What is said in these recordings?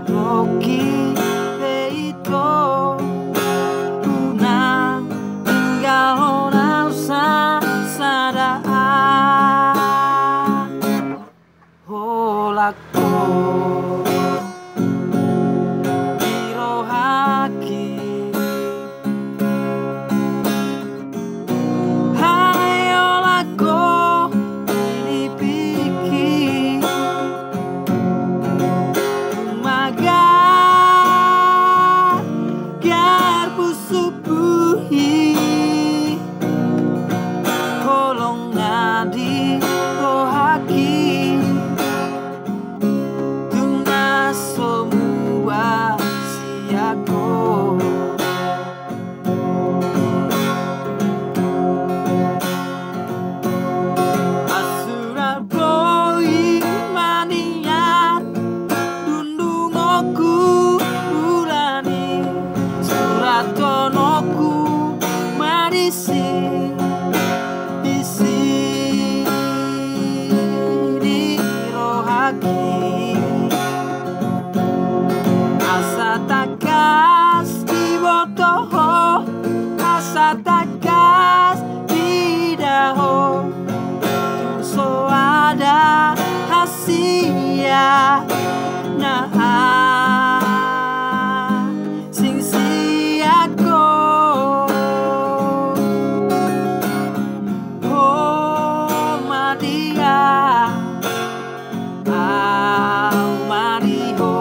toki peito una tinggal rasa sadar holako irohaki hayolako inipiki umaga garpu subuhi kolong nadi rohaki tuna semua siago asura boy manian dundungoku burani suratonoku marisi asa takas dibotoho asa takas didaho so ada hasia nah sing siako oh madia Mariho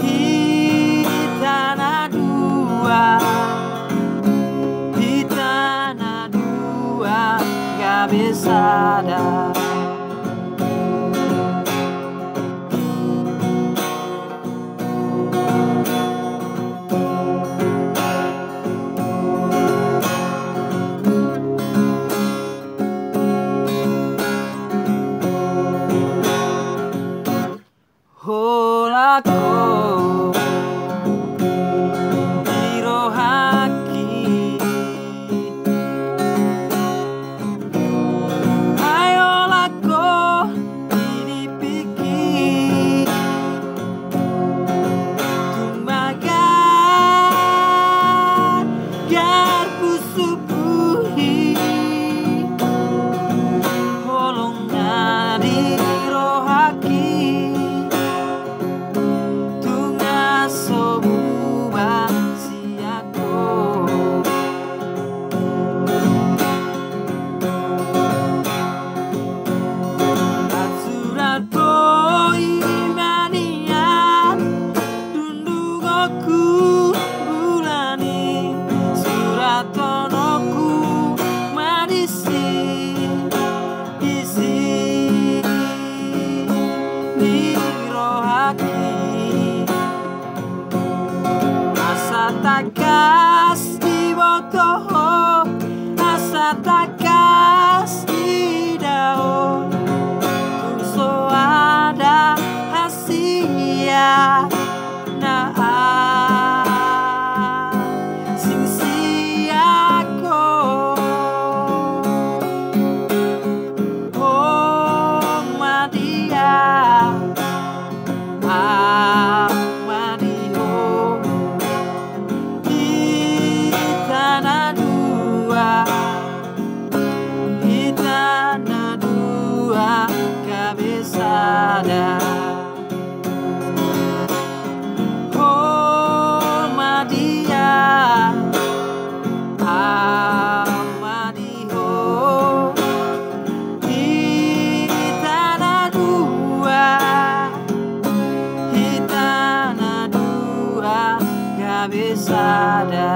Hitana dua Gabesada holako irohaki hayolako inipiki tumaga garpu subuhi holong nadi rohaki semua siago atsuran boy manian dundungoku bulani suratonoku marisi isi nirohaki asa takas dibotoho asa takas didaho so ada hasia nah sing siako oh madia Hitana dua Gabesada oh madia amadiho Hitana dua Gabesada